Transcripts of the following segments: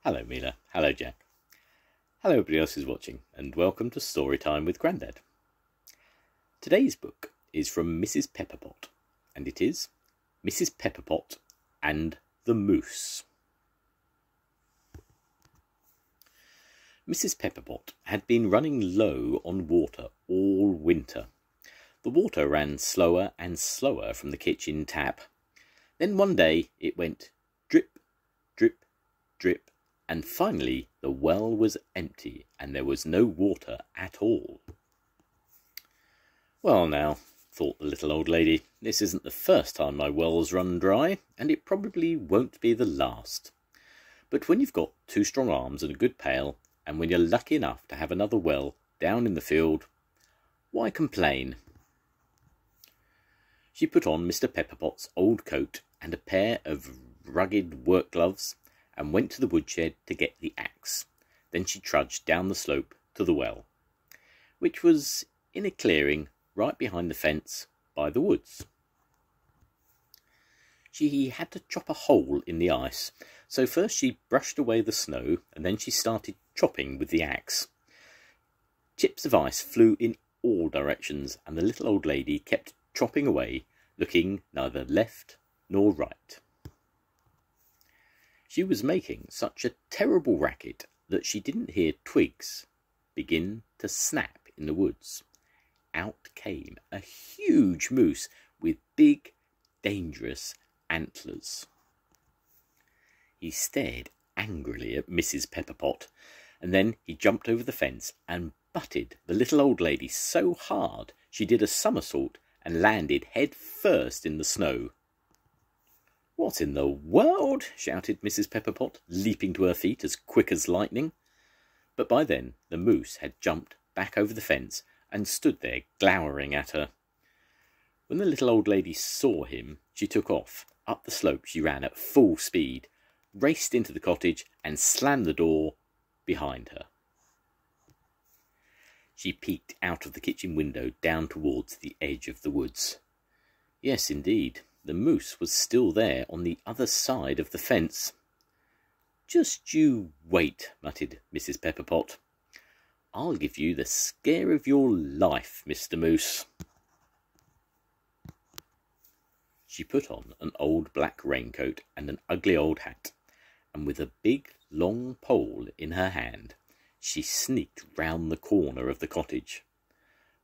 Hello Mila, hello Jack. Hello everybody else who's watching, and welcome to Storytime with Grandad. Today's book is from Mrs Pepperpot, and it is Mrs Pepperpot and the Moose. Mrs Pepperpot had been running low on water all winter. The water ran slower and slower from the kitchen tap. Then one day it went drip, drip, drip, and finally the well was empty and there was no water at all. Well now, thought the little old lady, this isn't the first time my well's run dry, and it probably won't be the last. But when you've got two strong arms and a good pail, and when you're lucky enough to have another well down in the field, why complain? She put on Mr Pepperpot's old coat and a pair of rugged work gloves, and went to the woodshed to get the axe. Then she trudged down the slope to the well, which was in a clearing right behind the fence by the woods. She had to chop a hole in the ice, so first she brushed away the snow, and then she started chopping with the axe. Chips of ice flew in all directions, and the little old lady kept chopping away, looking neither left nor right. She was making such a terrible racket that she didn't hear twigs begin to snap in the woods. Out came a huge moose with big, dangerous antlers. He stared angrily at Mrs Pepperpot, and then he jumped over the fence and butted the little old lady so hard she did a somersault and landed head first in the snow. "What in the world?" shouted Mrs Pepperpot, leaping to her feet as quick as lightning. But by then the moose had jumped back over the fence and stood there glowering at her. When the little old lady saw him, she took off. Up the slope she ran at full speed, raced into the cottage and slammed the door behind her. She peeked out of the kitchen window down towards the edge of the woods. Yes, indeed, the moose was still there on the other side of the fence. "Just you wait," muttered Mrs Pepperpot. "I'll give you the scare of your life, Mr Moose." She put on an old black raincoat and an ugly old hat, and with a big long pole in her hand, she sneaked round the corner of the cottage.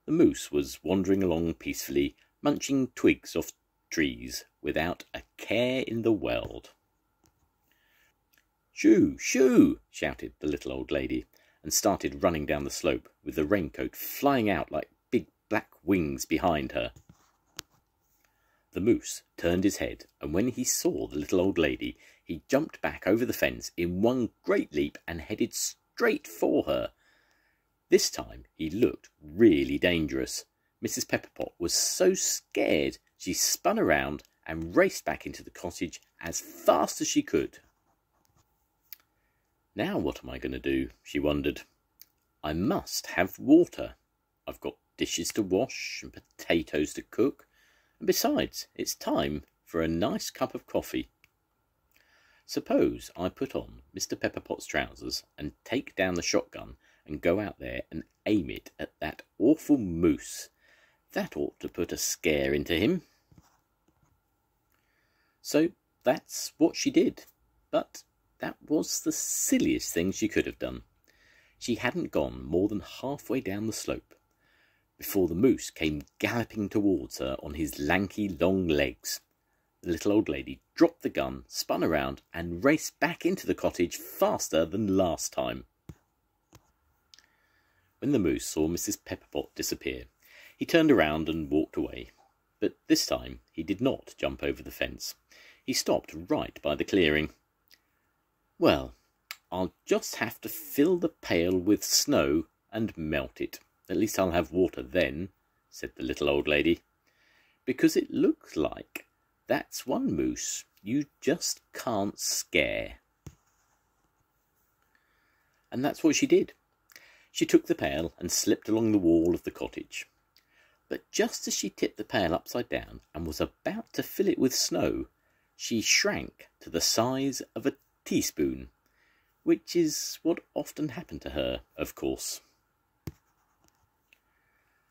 The moose was wandering along peacefully, munching twigs off trees without a care in the world. "Shoo! Shoo!" shouted the little old lady, and started running down the slope with the raincoat flying out like big black wings behind her. The moose turned his head, and when he saw the little old lady, he jumped back over the fence in one great leap and headed straight for her. This time he looked really dangerous. Mrs Pepperpot was so scared she spun around and raced back into the cottage as fast as she could. "Now what am I going to do?" she wondered. "I must have water. I've got dishes to wash and potatoes to cook, and besides, it's time for a nice cup of coffee. Suppose I put on Mr Pepperpot's trousers and take down the shotgun and go out there and aim it at that awful moose. That ought to put a scare into him." So that's what she did, but that was the silliest thing she could have done. She hadn't gone more than halfway down the slope before the moose came galloping towards her on his lanky long legs. The little old lady dropped the gun, spun around, and raced back into the cottage faster than last time. When the moose saw Mrs Pepperpot disappear, he turned around and walked away. But this time he did not jump over the fence. He stopped right by the clearing. "Well, I'll just have to fill the pail with snow and melt it. At least I'll have water then," said the little old lady, "because it looks like that's one moose you just can't scare." And that's what she did. She took the pail and slipped along the wall of the cottage. But just as she tipped the pail upside down and was about to fill it with snow, she shrank to the size of a teaspoon. which is what often happened to her, of course.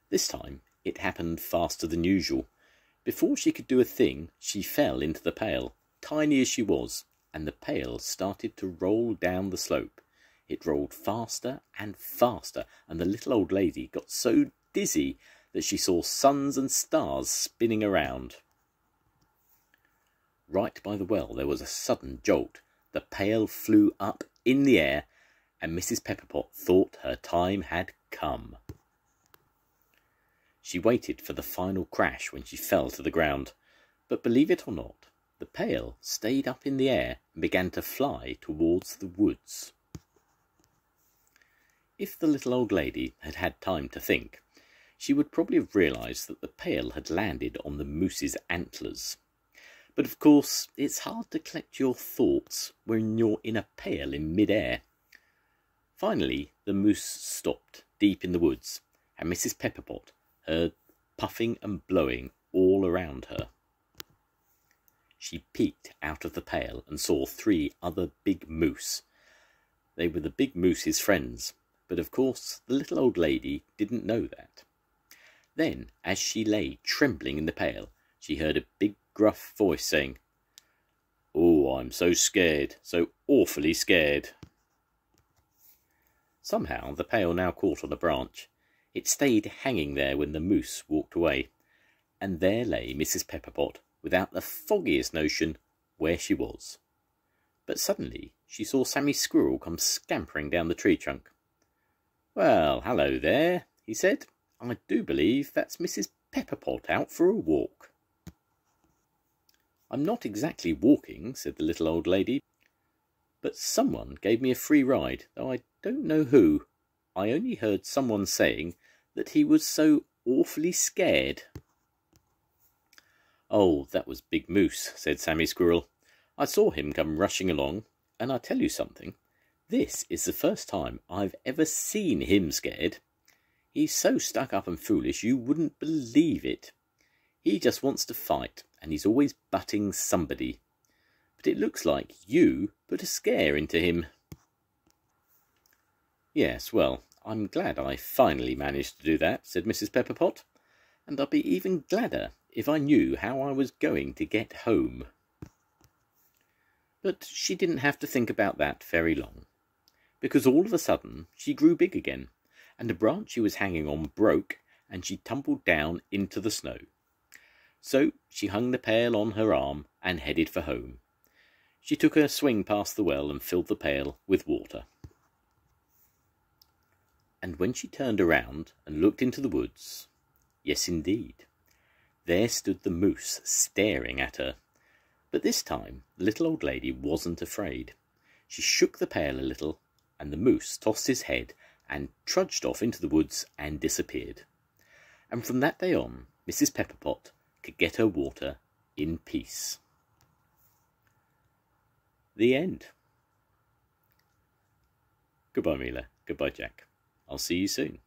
This time it happened faster than usual. Before she could do a thing, she fell into the pail, tiny as she was, and the pail started to roll down the slope. It rolled faster and faster, and the little old lady got so dizzy that she saw suns and stars spinning around. Right by the well there was a sudden jolt. The pail flew up in the air, and Mrs Pepperpot thought her time had come. She waited for the final crash when she fell to the ground, but believe it or not, the pail stayed up in the air and began to fly towards the woods. If the little old lady had had time to think, she would probably have realised that the pail had landed on the moose's antlers. But of course, it's hard to collect your thoughts when you're in a pail in mid-air. Finally, the moose stopped deep in the woods, and Mrs Pepperpot heard puffing and blowing all around her. She peeked out of the pail and saw 3 other big moose. They were the big moose's friends, but of course the little old lady didn't know that. Then, as she lay trembling in the pail, she heard a big gruff voice saying, "Oh, I'm so scared, so awfully scared." Somehow the pail now caught on a branch. It stayed hanging there when the moose walked away, and there lay Mrs Pepperpot without the foggiest notion where she was. But suddenly she saw Sammy Squirrel come scampering down the tree trunk. "Well, hello there," he said. "I do believe that's Mrs Pepperpot out for a walk." "I'm not exactly walking," said the little old lady, "but someone gave me a free ride, though I don't know who. I only heard someone saying that he was so awfully scared." "Oh, that was Big Moose," said Sammy Squirrel. "I saw him come rushing along, and I'll tell you something. This is the first time I've ever seen him scared. He's so stuck up and foolish you wouldn't believe it. He just wants to fight, and he's always butting somebody. But it looks like you put a scare into him." "Yes, well, I'm glad I finally managed to do that," said Mrs Pepperpot, "and I'd be even gladder if I knew how I was going to get home." But she didn't have to think about that very long, because all of a sudden she grew big again, and the branch she was hanging on broke, and she tumbled down into the snow. So she hung the pail on her arm and headed for home. She took a swing past the well and filled the pail with water. And when she turned around and looked into the woods, yes indeed, there stood the moose staring at her. But this time the little old lady wasn't afraid. She shook the pail a little, and the moose tossed his head and trudged off into the woods and disappeared. And from that day on, Mrs Pepperpot could get her water in peace. The end. Goodbye, Mila. Goodbye, Jack. I'll see you soon.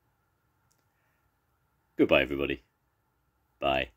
Goodbye, everybody. Bye.